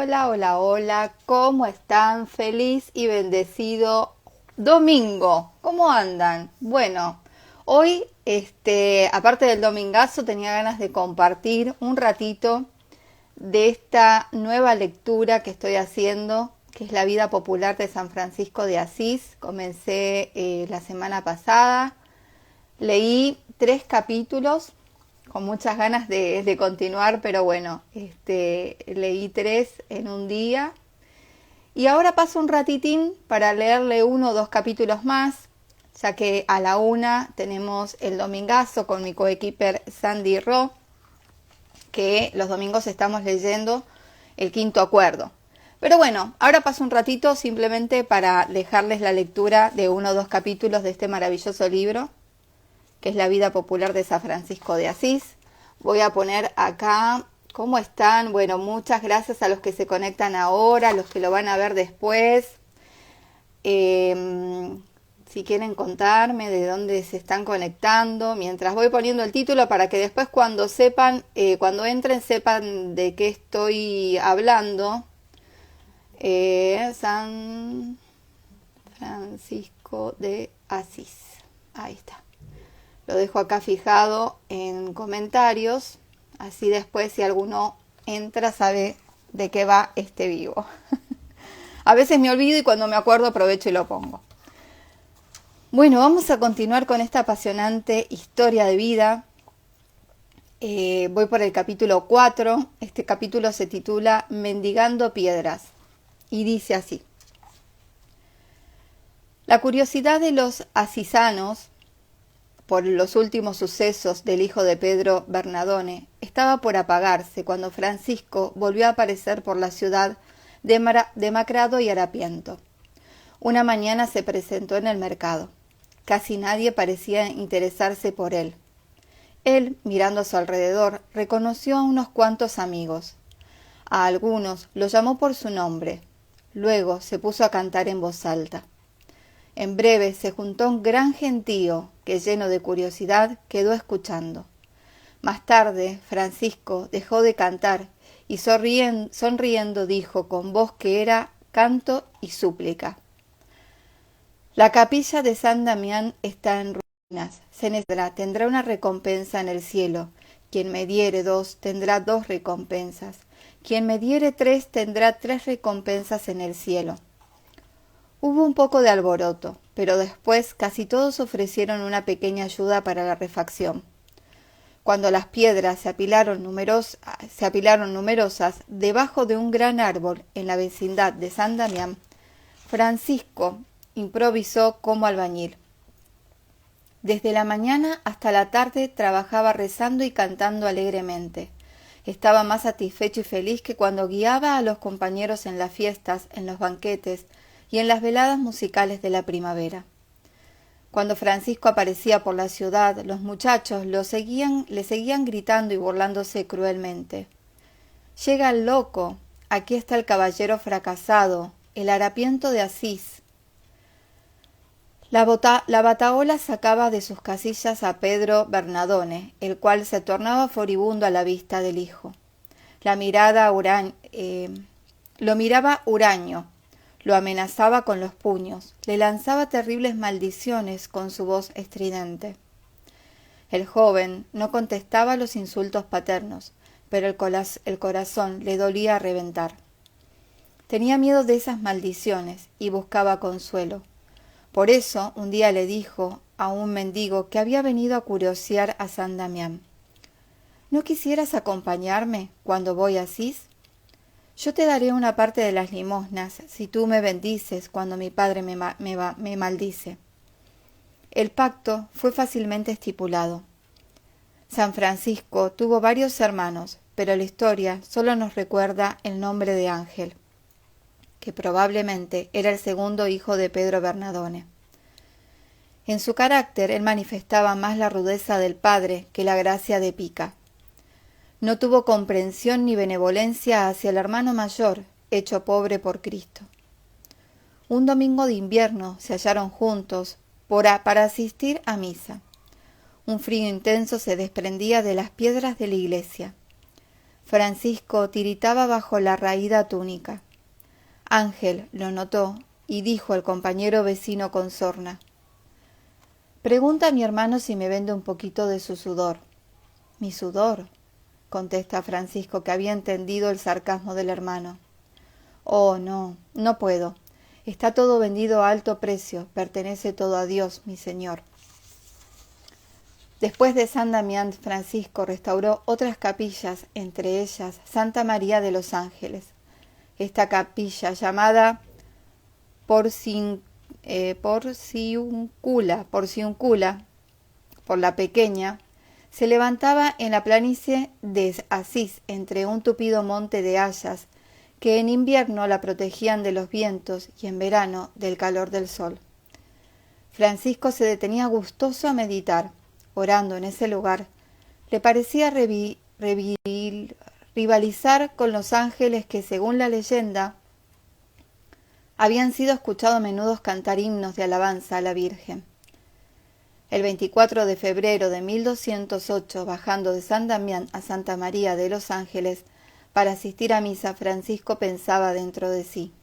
Hola, hola, hola, ¿cómo están? Feliz y bendecido domingo. ¿Cómo andan? Bueno, hoy, aparte del domingazo, tenía ganas de compartir un ratito de esta nueva lectura que estoy haciendo, que es La vida popular de San Francisco de Asís. Comencé la semana pasada, leí 3 capítulos con muchas ganas de continuar, pero bueno, leí 3 en un día y ahora paso un ratitín para leerle 1 o 2 capítulos más, ya que a la 1 tenemos el domingazo con mi coequiper Sandy Ro, que los domingos estamos leyendo el Quinto Acuerdo. Pero bueno, ahora paso un ratito simplemente para dejarles la lectura de 1 o 2 capítulos de este maravilloso libro, que es La vida popular de San Francisco de Asís. Voy a poner acá cómo están. Bueno, muchas gracias a los que se conectan ahora, a los que lo van a ver después. Si quieren contarme de dónde se están conectando, mientras voy poniendo el título para que después cuando sepan, cuando entren sepan de qué estoy hablando. San Francisco de Asís. Ahí está. Lo dejo acá fijado en comentarios, así después si alguno entra sabe de qué va este vivo. A veces me olvido y cuando me acuerdo aprovecho y lo pongo. Bueno, vamos a continuar con esta apasionante historia de vida. Voy por el capítulo 4. Este capítulo se titula Mendigando piedras y dice así. La curiosidad de los asisanos por los últimos sucesos del hijo de Pedro Bernardone, estaba por apagarse cuando Francisco volvió a aparecer por la ciudad demacrado y harapiento. Una mañana se presentó en el mercado. Casi nadie parecía interesarse por él. Él, mirando a su alrededor, reconoció a unos cuantos amigos. A algunos los llamó por su nombre. Luego se puso a cantar en voz alta. En breve se juntó un gran gentío que, lleno de curiosidad, quedó escuchando. Más tarde, Francisco dejó de cantar y sonriendo dijo con voz que era canto y súplica. La capilla de San Damián está en ruinas. Tendrá una recompensa en el cielo. Quien me diere 2 tendrá 2 recompensas. Quien me diere 3 tendrá 3 recompensas en el cielo. Hubo un poco de alboroto, pero después casi todos ofrecieron una pequeña ayuda para la refacción. Cuando las piedras se apilaron numerosas debajo de un gran árbol en la vecindad de San Damián, Francisco improvisó como albañil. Desde la mañana hasta la tarde trabajaba rezando y cantando alegremente. Estaba más satisfecho y feliz que cuando guiaba a los compañeros en las fiestas, en los banquetes y en las veladas musicales de la primavera. Cuando Francisco aparecía por la ciudad, los muchachos le seguían gritando y burlándose cruelmente. «Llega el loco, aquí está el caballero fracasado, el harapiento de Asís». La batahola sacaba de sus casillas a Pedro Bernardone, el cual se tornaba furibundo a la vista del hijo. Lo miraba huraño, lo amenazaba con los puños, le lanzaba terribles maldiciones con su voz estridente. El joven no contestaba a los insultos paternos, pero el corazón le dolía a reventar. Tenía miedo de esas maldiciones y buscaba consuelo. Por eso un día le dijo a un mendigo que había venido a curiosear a San Damián: «¿No quisieras acompañarme cuando voy a Asís? Yo te daré una parte de las limosnas si tú me bendices cuando mi padre me maldice». El pacto fue fácilmente estipulado. San Francisco tuvo varios hermanos, pero la historia solo nos recuerda el nombre de Ángel, que probablemente era el segundo hijo de Pedro Bernardone. En su carácter él manifestaba más la rudeza del padre que la gracia de Pica. No tuvo comprensión ni benevolencia hacia el hermano mayor, hecho pobre por Cristo. Un domingo de invierno se hallaron juntos para asistir a misa. Un frío intenso se desprendía de las piedras de la iglesia. Francisco tiritaba bajo la raída túnica. Ángel lo notó y dijo al compañero vecino con sorna: «Pregunta a mi hermano si me vende un poquito de su sudor». «¿Mi sudor?», contesta Francisco, que había entendido el sarcasmo del hermano. «Oh, no, no puedo. Está todo vendido a alto precio, pertenece todo a Dios, mi señor». Después de San Damián, Francisco restauró otras capillas, entre ellas Santa María de los Ángeles. Esta capilla, llamada Porciúncula, por la pequeña, se levantaba en la planicie de Asís, entre un tupido monte de hayas, que en invierno la protegían de los vientos y en verano del calor del sol. Francisco se detenía gustoso a meditar. Orando en ese lugar, le parecía rivalizar con los ángeles que, según la leyenda, habían sido escuchados a menudo cantar himnos de alabanza a la Virgen. El 24 de febrero de 1208, bajando de San Damián a Santa María de los Ángeles para asistir a misa, Francisco pensaba dentro de sí: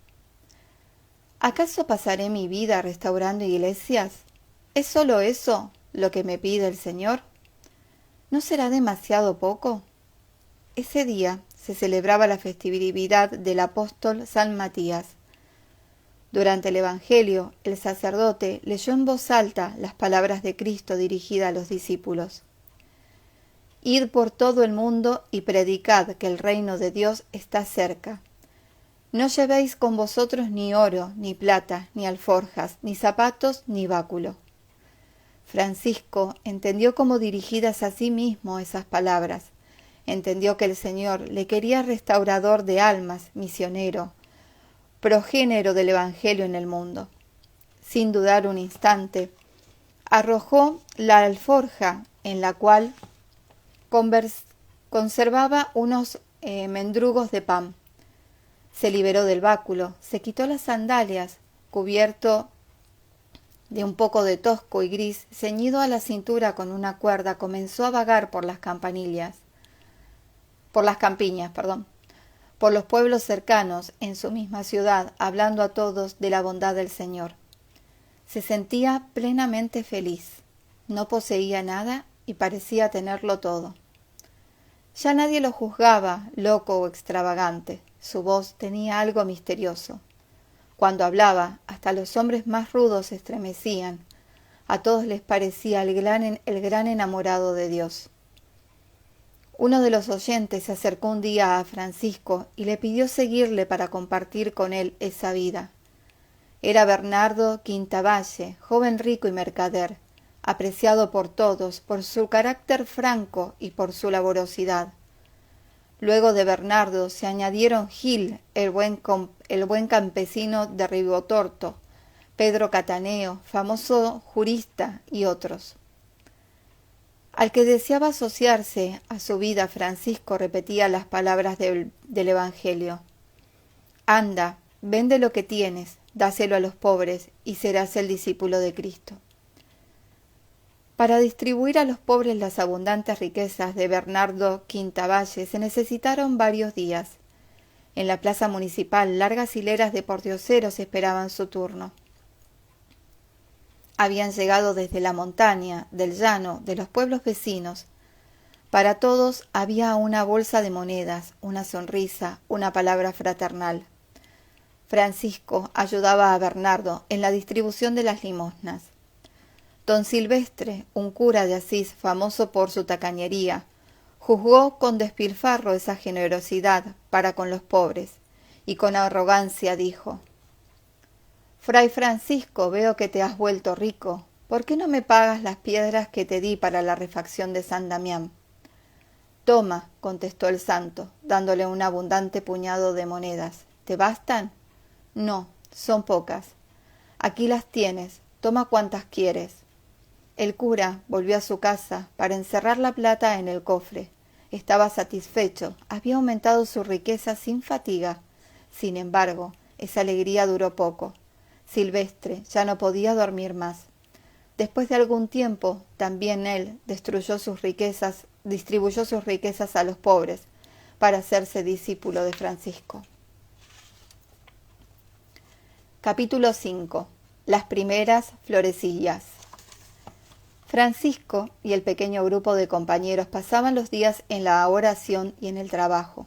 ¿acaso pasaré mi vida restaurando iglesias? ¿Es solo eso lo que me pide el Señor? ¿No será demasiado poco? Ese día se celebraba la festividad del apóstol San Matías. Durante el Evangelio, el sacerdote leyó en voz alta las palabras de Cristo dirigidas a los discípulos: «Id por todo el mundo y predicad que el reino de Dios está cerca. No llevéis con vosotros ni oro, ni plata, ni alforjas, ni zapatos, ni báculo». Francisco entendió como dirigidas a sí mismo esas palabras. Entendió que el Señor le quería restaurador de almas, misionero, progénero del Evangelio en el mundo. Sin dudar un instante, arrojó la alforja en la cual conservaba unos mendrugos de pan. Se liberó del báculo, se quitó las sandalias, cubierto de un poco de tosco y gris, ceñido a la cintura con una cuerda, comenzó a vagar por las campiñas, por los pueblos cercanos, en su misma ciudad, hablando a todos de la bondad del Señor. Se sentía plenamente feliz. No poseía nada y parecía tenerlo todo. Ya nadie lo juzgaba loco o extravagante. Su voz tenía algo misterioso. Cuando hablaba, hasta los hombres más rudos se estremecían. A todos les parecía el gran enamorado de Dios. Uno de los oyentes se acercó un día a Francisco y le pidió seguirle para compartir con él esa vida. Era Bernardo Quintavalle, joven rico y mercader, apreciado por todos por su carácter franco y por su laboriosidad. Luego de Bernardo se añadieron Gil, el buen campesino de Ribotorto, Pedro Cataneo, famoso jurista, y otros. Al que deseaba asociarse a su vida, Francisco repetía las palabras del Evangelio: «Anda, vende lo que tienes, dáselo a los pobres, y serás el discípulo de Cristo». Para distribuir a los pobres las abundantes riquezas de Bernardo Quintavalle se necesitaron varios días. En la plaza municipal, largas hileras de pordioseros esperaban su turno. Habían llegado desde la montaña, del llano, de los pueblos vecinos. Para todos había una bolsa de monedas, una sonrisa, una palabra fraternal. Francisco ayudaba a Bernardo en la distribución de las limosnas. Don Silvestre, un cura de Asís famoso por su tacañería, juzgó con despilfarro esa generosidad para con los pobres, y con arrogancia dijo: «Fray Francisco, veo que te has vuelto rico. ¿Por qué no me pagas las piedras que te di para la refacción de San Damián?» «Toma», contestó el santo, dándole un abundante puñado de monedas. «¿Te bastan?» «No, son pocas. Aquí las tienes, toma cuantas quieres». El cura volvió a su casa para encerrar la plata en el cofre. Estaba satisfecho, había aumentado su riqueza sin fatiga. Sin embargo, esa alegría duró poco. Silvestre ya no podía dormir más. Después de algún tiempo, también él distribuyó sus riquezas a los pobres, para hacerse discípulo de Francisco. Capítulo 5. Las primeras florecillas. Francisco y el pequeño grupo de compañeros pasaban los días en la oración y en el trabajo.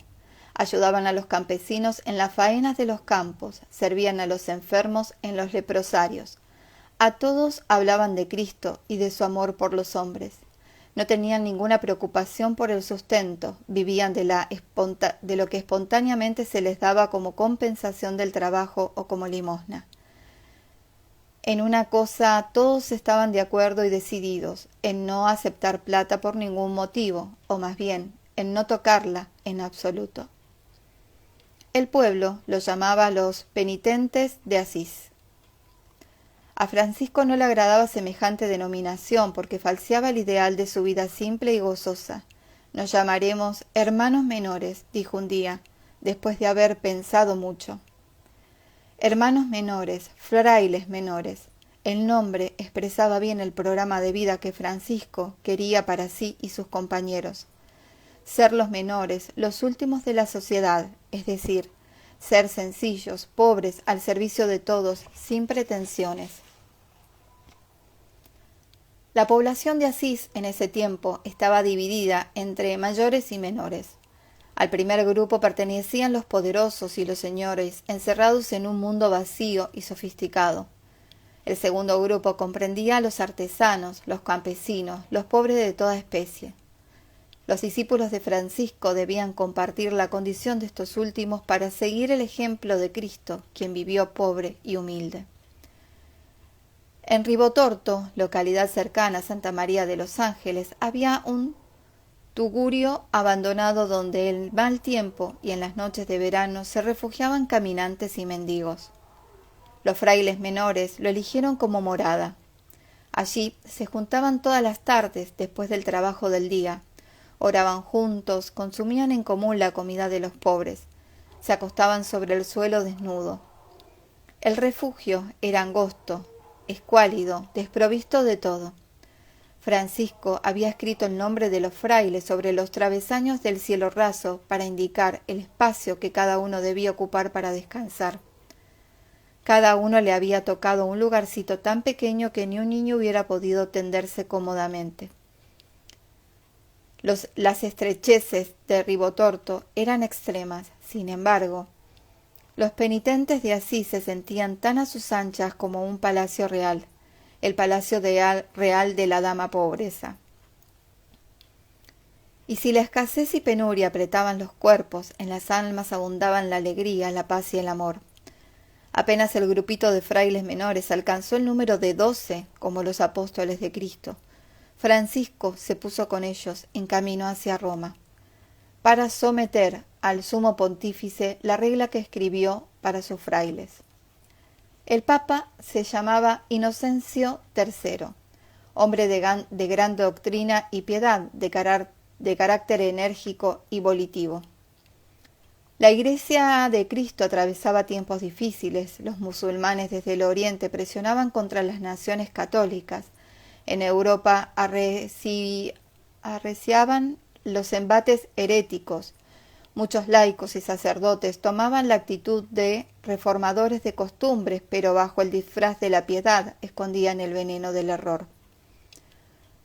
Ayudaban a los campesinos en las faenas de los campos, servían a los enfermos en los leprosarios. A todos hablaban de Cristo y de su amor por los hombres. No tenían ninguna preocupación por el sustento, vivían de lo que espontáneamente se les daba como compensación del trabajo o como limosna. En una cosa todos estaban de acuerdo y decididos, en no aceptar plata por ningún motivo, o más bien, en no tocarla en absoluto. El pueblo los llamaba los penitentes de Asís. A Francisco no le agradaba semejante denominación porque falseaba el ideal de su vida simple y gozosa. Nos llamaremos hermanos menores, dijo un día, después de haber pensado mucho. Hermanos menores, frailes menores. El nombre expresaba bien el programa de vida que Francisco quería para sí y sus compañeros. Ser los menores, los últimos de la sociedad, es decir, ser sencillos, pobres, al servicio de todos, sin pretensiones. La población de Asís en ese tiempo estaba dividida entre mayores y menores. Al primer grupo pertenecían los poderosos y los señores, encerrados en un mundo vacío y sofisticado. El segundo grupo comprendía a los artesanos, los campesinos, los pobres de toda especie. Los discípulos de Francisco debían compartir la condición de estos últimos para seguir el ejemplo de Cristo, quien vivió pobre y humilde. En Ribotorto, localidad cercana a Santa María de los Ángeles, había un tugurio abandonado donde el mal tiempo y en las noches de verano se refugiaban caminantes y mendigos. Los frailes menores lo eligieron como morada. Allí se juntaban todas las tardes después del trabajo del día, oraban juntos, consumían en común la comida de los pobres, se acostaban sobre el suelo desnudo. El refugio era angosto, escuálido, desprovisto de todo. Francisco había escrito el nombre de los frailes sobre los travesaños del cielo raso para indicar el espacio que cada uno debía ocupar para descansar. Cada uno le había tocado un lugarcito tan pequeño que ni un niño hubiera podido tenderse cómodamente. Las estrecheces de Ribotorto eran extremas, sin embargo. Los penitentes de Asís se sentían tan a sus anchas como un palacio real, el palacio real de la dama pobreza. Y si la escasez y penuria apretaban los cuerpos, en las almas abundaban la alegría, la paz y el amor. Apenas el grupito de frailes menores alcanzó el número de 12, como los apóstoles de Cristo. Francisco se puso con ellos en camino hacia Roma, para someter al sumo pontífice la regla que escribió para sus frailes. El papa se llamaba Inocencio III, hombre de gran doctrina y piedad, de carácter enérgico y volitivo. La Iglesia de Cristo atravesaba tiempos difíciles. Los musulmanes desde el Oriente presionaban contra las naciones católicas. En Europa arreciaban los embates heréticos. Muchos laicos y sacerdotes tomaban la actitud de reformadores de costumbres, pero bajo el disfraz de la piedad escondían el veneno del error.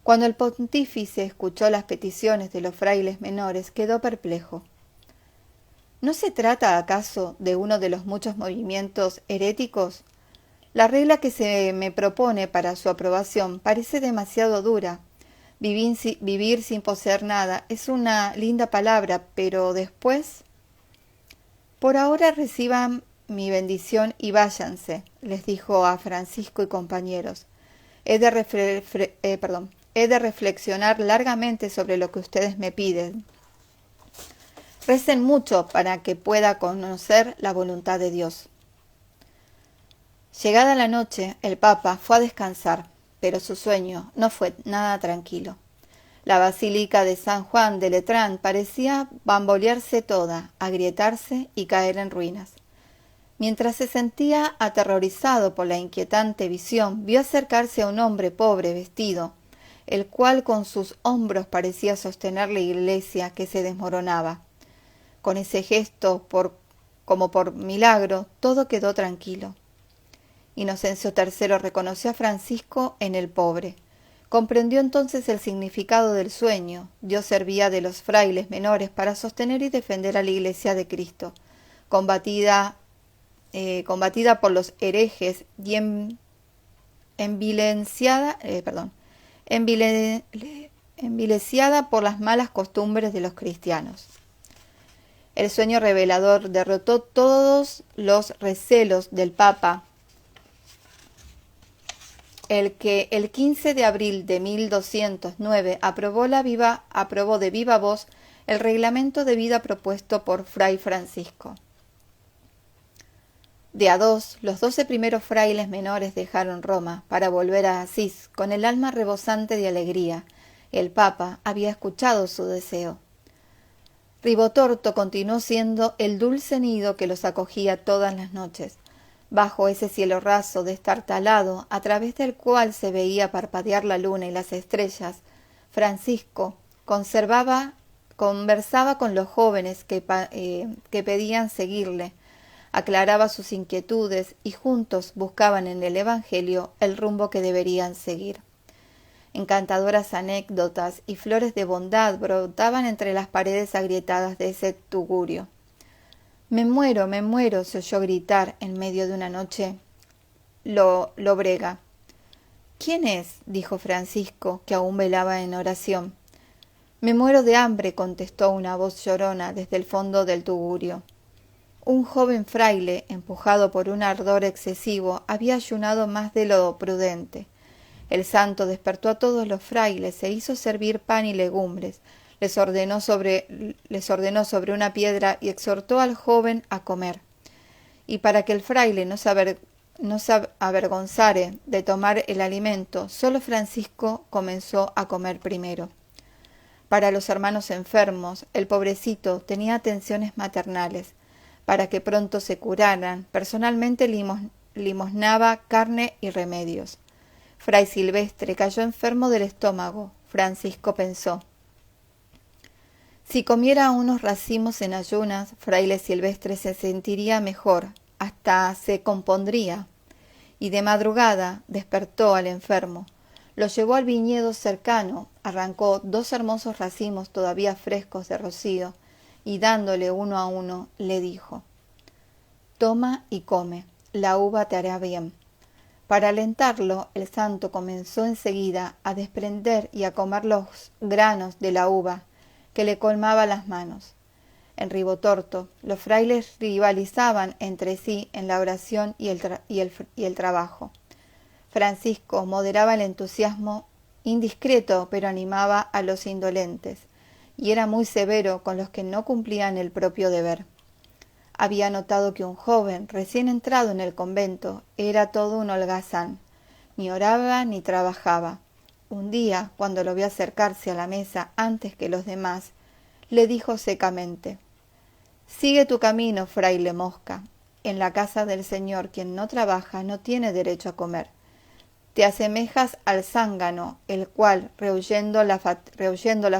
Cuando el pontífice escuchó las peticiones de los frailes menores, quedó perplejo. ¿No se trata acaso de uno de los muchos movimientos heréticos? La regla que se me propone para su aprobación parece demasiado dura. Vivir sin poseer nada es una linda palabra, pero después... Por ahora reciban mi bendición y váyanse, les dijo a Francisco y compañeros. He de reflexionar largamente sobre lo que ustedes me piden. Recen mucho para que pueda conocer la voluntad de Dios. Llegada la noche, el Papa fue a descansar, pero su sueño no fue nada tranquilo. La basílica de San Juan de Letrán parecía bambolearse toda, agrietarse y caer en ruinas. Mientras se sentía aterrorizado por la inquietante visión, vio acercarse a un hombre pobre vestido, el cual con sus hombros parecía sostener la iglesia que se desmoronaba. con ese gesto, como por milagro, todo quedó tranquilo. Inocencio III reconoció a Francisco en el pobre. Comprendió entonces el significado del sueño. Dios servía de los frailes menores para sostener y defender a la Iglesia de Cristo, combatida por los herejes y envileciada por las malas costumbres de los cristianos. El sueño revelador derrotó todos los recelos del Papa, el que el 15 de abril de 1209 aprobó de viva voz el reglamento de vida propuesto por Fray Francisco. De a dos, los 12 primeros frailes menores dejaron Roma para volver a Asís con el alma rebosante de alegría. El Papa había escuchado su deseo. Ribotorto continuó siendo el dulce nido que los acogía todas las noches. Bajo ese cielo raso destartalado, a través del cual se veía parpadear la luna y las estrellas, Francisco conversaba con los jóvenes que pedían seguirle, aclaraba sus inquietudes y juntos buscaban en el Evangelio el rumbo que deberían seguir. Encantadoras anécdotas y flores de bondad brotaban entre las paredes agrietadas de ese tugurio. Me muero, se oyó gritar en medio de una noche lobrega. ¿Quién es? Dijo Francisco, que aún velaba en oración. Me muero de hambre, contestó una voz llorona desde el fondo del tugurio. Un joven fraile, empujado por un ardor excesivo, había ayunado más de lo prudente. El santo despertó a todos los frailes e hizo servir pan y legumbres. Les ordenó sobre una piedra y exhortó al joven a comer. Y para que el fraile no se avergonzare de tomar el alimento, solo Francisco comenzó a comer primero. Para los hermanos enfermos, el pobrecito tenía atenciones maternales. Para que pronto se curaran, personalmente limosnaba carne y remedios. Fray Silvestre cayó enfermo del estómago. Francisco pensó: si comiera unos racimos en ayunas, Fraile Silvestre se sentiría mejor, hasta se compondría. Y de madrugada despertó al enfermo. Lo llevó al viñedo cercano, arrancó 2 hermosos racimos todavía frescos de rocío, y dándole uno a uno, le dijo: toma y come, la uva te hará bien. Para alentarlo, el santo comenzó enseguida a desprender y a comer los granos de la uva, que le colmaba las manos. En Ribotorto, los frailes rivalizaban entre sí en la oración y el trabajo. Francisco moderaba el entusiasmo indiscreto, pero animaba a los indolentes, y era muy severo con los que no cumplían el propio deber. Había notado que un joven, recién entrado en el convento, era todo un holgazán. Ni oraba ni trabajaba. Un día, cuando lo vio acercarse a la mesa antes que los demás, le dijo secamente: sigue tu camino, fraile Mosca. En la casa del Señor quien no trabaja no tiene derecho a comer. Te asemejas al zángano, el cual, rehuyendo la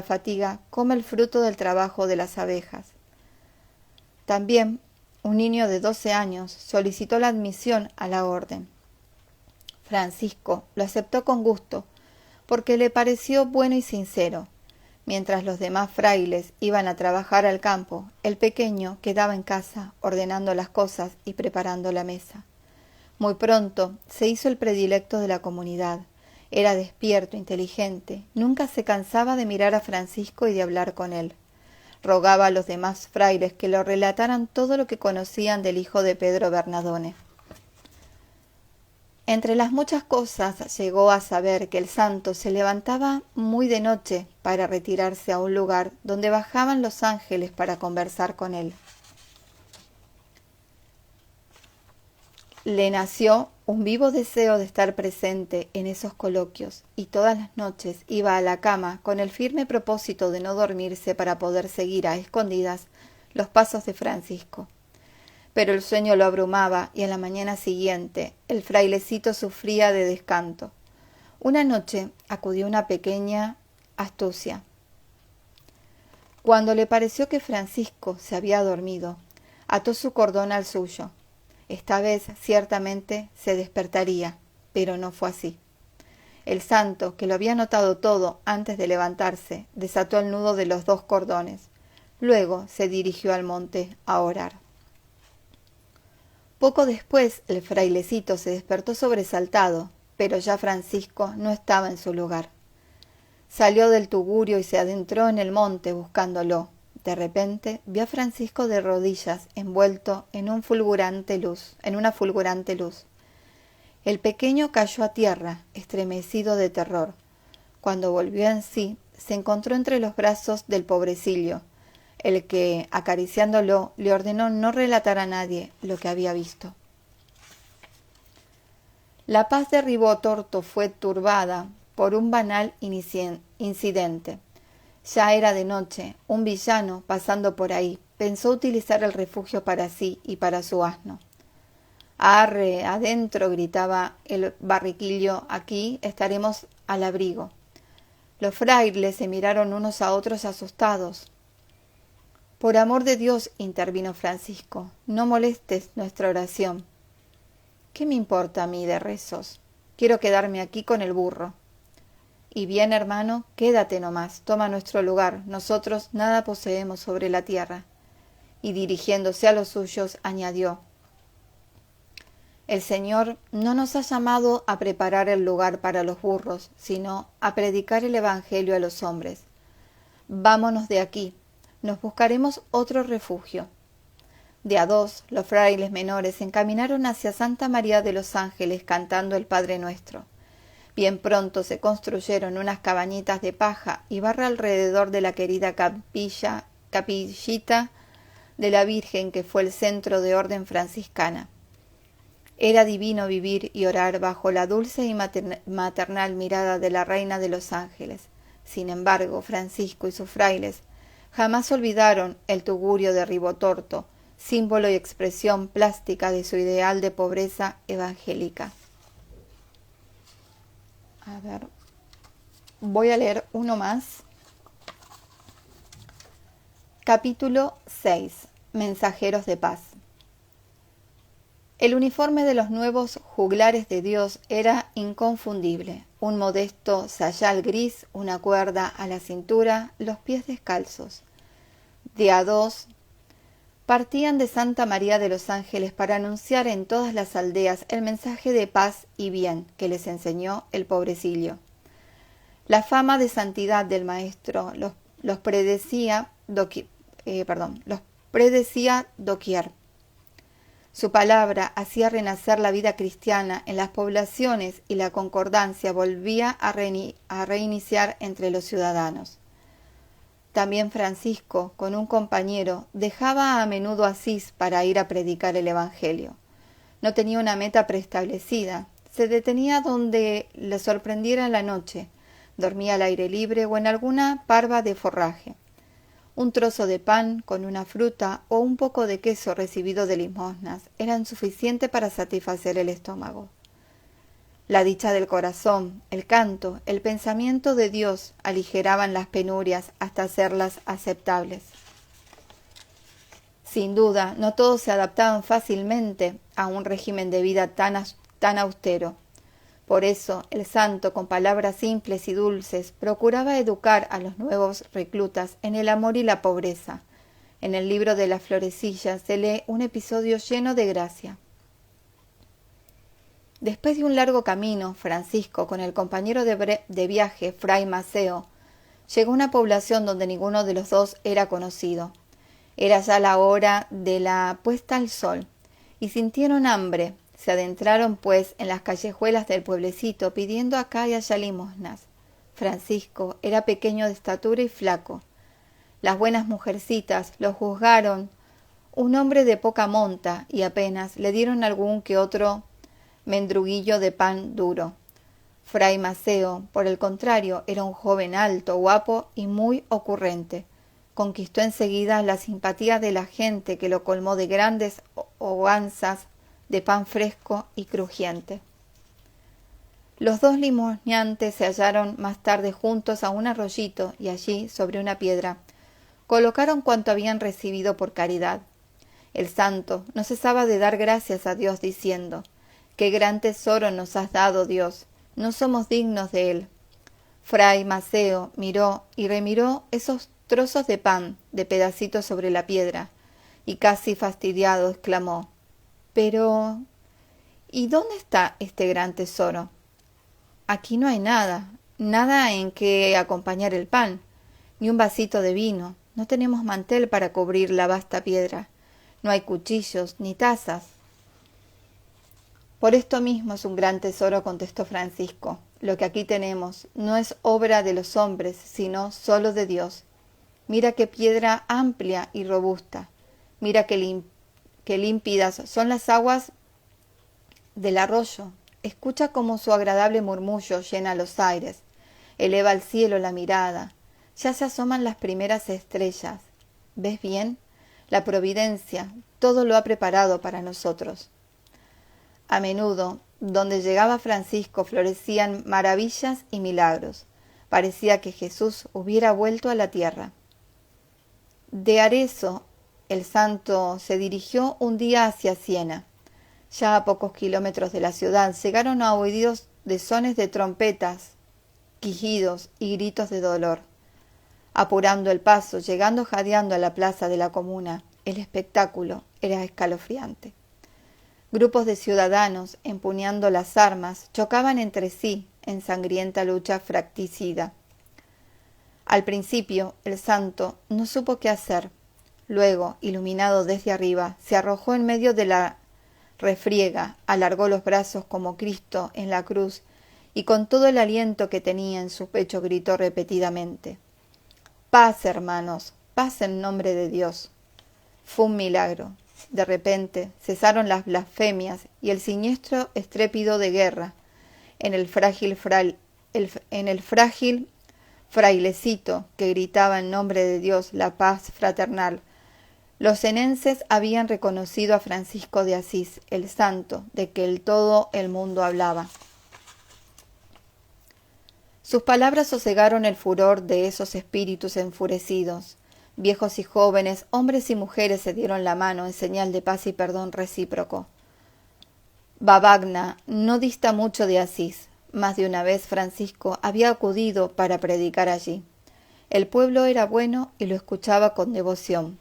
fatiga, come el fruto del trabajo de las abejas. También un niño de 12 años solicitó la admisión a la orden. Francisco lo aceptó con gusto, porque le pareció bueno y sincero. Mientras los demás frailes iban a trabajar al campo, el pequeño quedaba en casa ordenando las cosas y preparando la mesa. Muy pronto se hizo el predilecto de la comunidad. Era despierto, inteligente, nunca se cansaba de mirar a Francisco y de hablar con él. Rogaba a los demás frailes que lo relataran todo lo que conocían del hijo de Pedro Bernardone. Entre las muchas cosas llegó a saber que el santo se levantaba muy de noche para retirarse a un lugar donde bajaban los ángeles para conversar con él. Le nació un vivo deseo de estar presente en esos coloquios y todas las noches iba a la cama con el firme propósito de no dormirse para poder seguir a escondidas los pasos de Francisco. Pero el sueño lo abrumaba y a la mañana siguiente el frailecito sufría de descanto. Una noche acudió una pequeña astucia. Cuando le pareció que Francisco se había dormido, ató su cordón al suyo. Esta vez ciertamente se despertaría, pero no fue así. El santo, que lo había notado todo antes de levantarse, desató el nudo de los 2 cordones. Luego se dirigió al monte a orar. Poco después el frailecito se despertó sobresaltado, pero ya Francisco no estaba en su lugar. Salió del tugurio y se adentró en el monte buscándolo. De repente vio a Francisco de rodillas, envuelto en una fulgurante luz. El pequeño cayó a tierra, estremecido de terror. Cuando volvió en sí, se encontró entre los brazos del pobrecillo, el que, acariciándolo, le ordenó no relatar a nadie lo que había visto. La paz de Ribotort fue turbada por un banal incidente. Ya era de noche. Un villano, pasando por ahí, pensó utilizar el refugio para sí y para su asno. «Arre, adentro», gritaba el barriquillo, «aquí estaremos al abrigo». Los frailes se miraron unos a otros asustados. «Por amor de Dios», intervino Francisco, «no molestes nuestra oración». «¿Qué me importa a mí de rezos? Quiero quedarme aquí con el burro». «Y bien, hermano, quédate nomás, toma nuestro lugar, nosotros nada poseemos sobre la tierra». Y dirigiéndose a los suyos, añadió: «El Señor no nos ha llamado a preparar el lugar para los burros, sino a predicar el Evangelio a los hombres. Vámonos de aquí, nos buscaremos otro refugio». De a 2, los frailes menores se encaminaron hacia Santa María de los Ángeles cantando el Padre Nuestro. Bien pronto se construyeron unas cabañitas de paja y barra alrededor de la querida capillita de la Virgen, que fue el centro de orden franciscana. Era divino vivir y orar bajo la dulce y maternal mirada de la Reina de los Ángeles. Sin embargo, Francisco y sus frailes jamás olvidaron el tugurio de Ribotort, símbolo y expresión plástica de su ideal de pobreza evangélica. A ver, voy a leer uno más. Capítulo 6. Mensajeros de paz. El uniforme de los nuevos juglares de Dios era inconfundible. Un modesto sayal gris, una cuerda a la cintura, los pies descalzos. De a 2 partían de Santa María de los Ángeles para anunciar en todas las aldeas el mensaje de paz y bien que les enseñó el pobrecillo. La fama de santidad del maestro los predecía doquier. Su palabra hacía renacer la vida cristiana en las poblaciones y la concordancia volvía a reiniciar entre los ciudadanos. También Francisco, con un compañero, dejaba a menudo Asís para ir a predicar el Evangelio. No tenía una meta preestablecida. Se detenía donde le sorprendiera la noche. Dormía al aire libre o en alguna parva de forraje. Un trozo de pan con una fruta o un poco de queso recibido de limosnas eran suficientes para satisfacer el estómago. La dicha del corazón, el canto, el pensamiento de Dios aligeraban las penurias hasta hacerlas aceptables. Sin duda, no todos se adaptaban fácilmente a un régimen de vida tan austero. Por eso, el santo, con palabras simples y dulces, procuraba educar a los nuevos reclutas en el amor y la pobreza. En el libro de las florecillas se lee un episodio lleno de gracia. Después de un largo camino, Francisco, con el compañero de viaje, Fray Maceo, llegó a una población donde ninguno de los dos era conocido. Era ya la hora de la puesta al sol, y sintieron hambre. Se adentraron, pues, en las callejuelas del pueblecito, pidiendo acá y allá limosnas. Francisco era pequeño de estatura y flaco. Las buenas mujercitas lo juzgaron un hombre de poca monta, y apenas le dieron algún que otro mendruguillo de pan duro. Fray Maceo, por el contrario, era un joven alto, guapo y muy ocurrente. Conquistó enseguida la simpatía de la gente, que lo colmó de grandes hoganzas de pan fresco y crujiente. Los dos limosneantes se hallaron más tarde juntos a un arroyito, y allí, sobre una piedra, colocaron cuanto habían recibido por caridad. El santo no cesaba de dar gracias a Dios diciendo: «Qué gran tesoro nos has dado, Dios, no somos dignos de él». Fray Maceo miró y remiró esos trozos de pan, de pedacitos sobre la piedra, y casi fastidiado exclamó: «Pero, ¿y dónde está este gran tesoro? Aquí no hay nada, nada en que acompañar el pan, ni un vasito de vino, no tenemos mantel para cubrir la vasta piedra, no hay cuchillos ni tazas». «Por esto mismo es un gran tesoro», contestó Francisco. «Lo que aquí tenemos no es obra de los hombres, sino solo de Dios. Mira qué piedra amplia y robusta, mira qué límpidas son las aguas del arroyo. Escucha cómo su agradable murmullo llena los aires, eleva al cielo la mirada. Ya se asoman las primeras estrellas. ¿Ves bien? La providencia todo lo ha preparado para nosotros». A menudo, donde llegaba Francisco, florecían maravillas y milagros. Parecía que Jesús hubiera vuelto a la tierra. De Arezzo, el santo se dirigió un día hacia Siena. Ya a pocos kilómetros de la ciudad llegaron a oídos de sones de trompetas, quejidos y gritos de dolor. Apurando el paso, llegando jadeando a la plaza de la comuna, el espectáculo era escalofriante. Grupos de ciudadanos, empuñando las armas, chocaban entre sí en sangrienta lucha fratricida. Al principio, el santo no supo qué hacer. Luego, iluminado desde arriba, se arrojó en medio de la refriega, alargó los brazos como Cristo en la cruz y con todo el aliento que tenía en su pecho gritó repetidamente: «Paz, hermanos, paz en nombre de Dios». Fue un milagro. De repente cesaron las blasfemias y el siniestro estrépito de guerra. En el frágil frailecito que gritaba en nombre de Dios la paz fraternal, los senenses habían reconocido a Francisco de Asís, el santo de que todo el mundo hablaba. Sus palabras sosegaron el furor de esos espíritus enfurecidos. Viejos y jóvenes, hombres y mujeres se dieron la mano en señal de paz y perdón recíproco. Babagna no dista mucho de Asís. Más de una vez Francisco había acudido para predicar allí. El pueblo era bueno y lo escuchaba con devoción.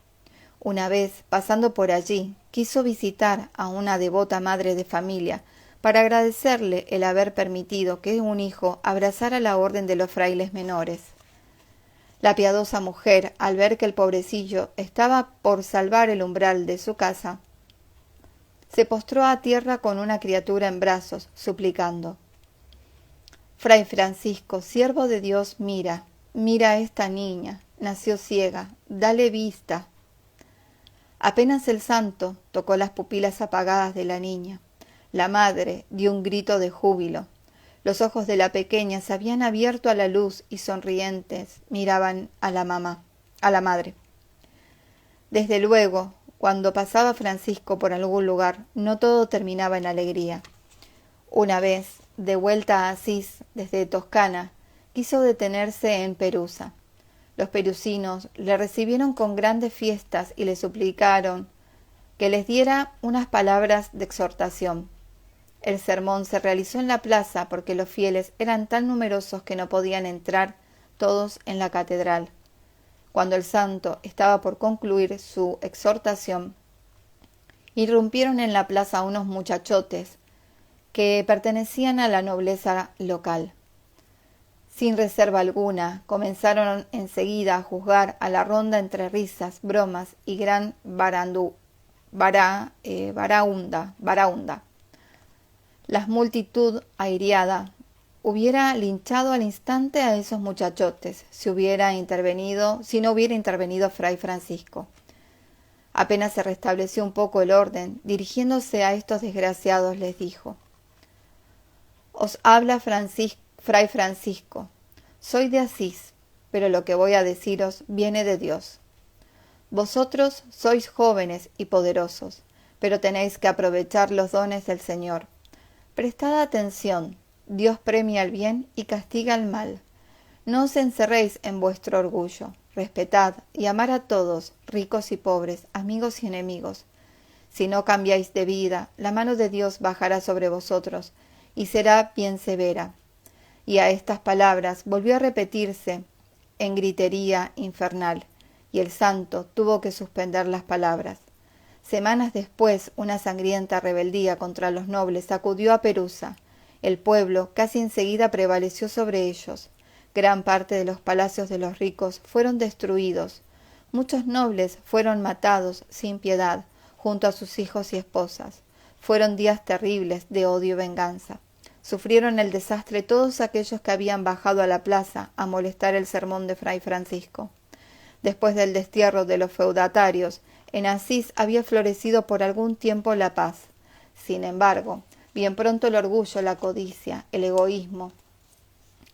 Una vez, pasando por allí, quiso visitar a una devota madre de familia para agradecerle el haber permitido que un hijo abrazara la orden de los frailes menores. La piadosa mujer, al ver que el pobrecillo estaba por salvar el umbral de su casa, se postró a tierra con una criatura en brazos, suplicando: «Fray Francisco, siervo de Dios, mira a esta niña, nació ciega, dale vista». Apenas el santo tocó las pupilas apagadas de la niña, la madre dio un grito de júbilo. Los ojos de la pequeña se habían abierto a la luz y sonrientes miraban a la madre. Desde luego, cuando pasaba Francisco por algún lugar, no todo terminaba en alegría. Una vez, de vuelta a Asís, desde Toscana, quiso detenerse en Perusa. Los perusinos le recibieron con grandes fiestas y le suplicaron que les diera unas palabras de exhortación. El sermón se realizó en la plaza porque los fieles eran tan numerosos que no podían entrar todos en la catedral. Cuando el santo estaba por concluir su exhortación, irrumpieron en la plaza unos muchachotes que pertenecían a la nobleza local. Sin reserva alguna, comenzaron enseguida a juzgar a la ronda entre risas, bromas y gran baraúnda. La multitud airiada hubiera linchado al instante a esos muchachotes si no hubiera intervenido Fray Francisco. Apenas se restableció un poco el orden, dirigiéndose a estos desgraciados les dijo: «Os habla Fray Francisco. Soy de Asís, pero lo que voy a deciros viene de Dios. Vosotros sois jóvenes y poderosos, pero tenéis que aprovechar los dones del Señor. Prestad atención, Dios premia el bien y castiga el mal. No os encerréis en vuestro orgullo. respetad y amad a todos, ricos y pobres, amigos y enemigos. Si no cambiáis de vida, la mano de Dios bajará sobre vosotros, y será bien severa. Y a estas palabras volvió a repetirse en gritería infernal, y el santo tuvo que suspender las palabras. Semanas después, una sangrienta rebeldía contra los nobles sacudió a Perusa. El pueblo casi enseguida prevaleció sobre ellos. Gran parte de los palacios de los ricos fueron destruidos. Muchos nobles fueron matados sin piedad, junto a sus hijos y esposas. Fueron días terribles de odio y venganza. Sufrieron el desastre todos aquellos que habían bajado a la plaza a molestar el sermón de Fray Francisco. Después del destierro de los feudatarios, en Asís había florecido por algún tiempo la paz. Sin embargo, bien pronto el orgullo, la codicia, el egoísmo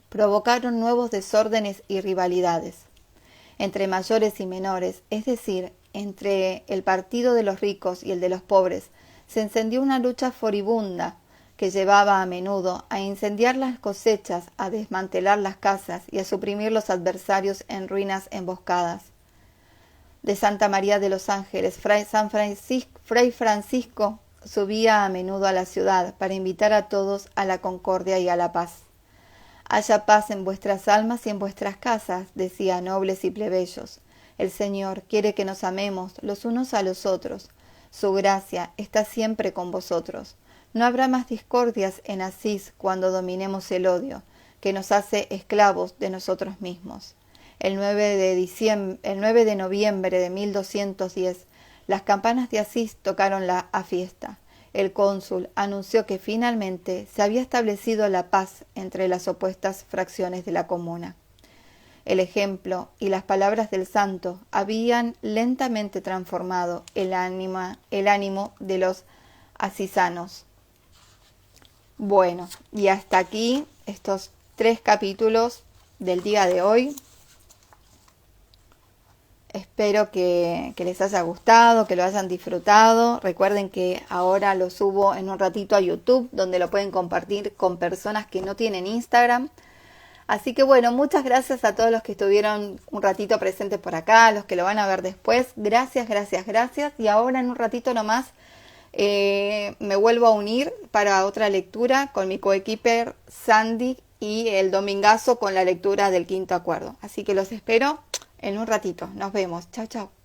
provocaron nuevos desórdenes y rivalidades. Entre mayores y menores, es decir, entre el partido de los ricos y el de los pobres, se encendió una lucha furibunda que llevaba a menudo a incendiar las cosechas, a desmantelar las casas y a suprimir los adversarios en ruinas emboscadas. De Santa María de los Ángeles, Fray Francisco subía a menudo a la ciudad para invitar a todos a la concordia y a la paz. Haya paz en vuestras almas y en vuestras casas, decía a nobles y plebeyos. El Señor quiere que nos amemos los unos a los otros. Su gracia está siempre con vosotros. No habrá más discordias en Asís cuando dominemos el odio, que nos hace esclavos de nosotros mismos. El 9 de noviembre de 1210, las campanas de Asís tocaron la fiesta. El cónsul anunció que finalmente se había establecido la paz entre las opuestas fracciones de la comuna. El ejemplo y las palabras del santo habían lentamente transformado el ánimo de los asisanos. Bueno, y hasta aquí estos 3 capítulos del día de hoy. Espero que les haya gustado, que lo hayan disfrutado. Recuerden que ahora lo subo en un ratito a YouTube, donde lo pueden compartir con personas que no tienen Instagram. Así que bueno, muchas gracias a todos los que estuvieron un ratito presentes por acá, los que lo van a ver después. Gracias. Y ahora en un ratito nomás me vuelvo a unir para otra lectura con mi coequiper Sandy y el domingazo con la lectura del Quinto Acuerdo. Así que los espero en un ratito. Nos vemos. Chao, chao.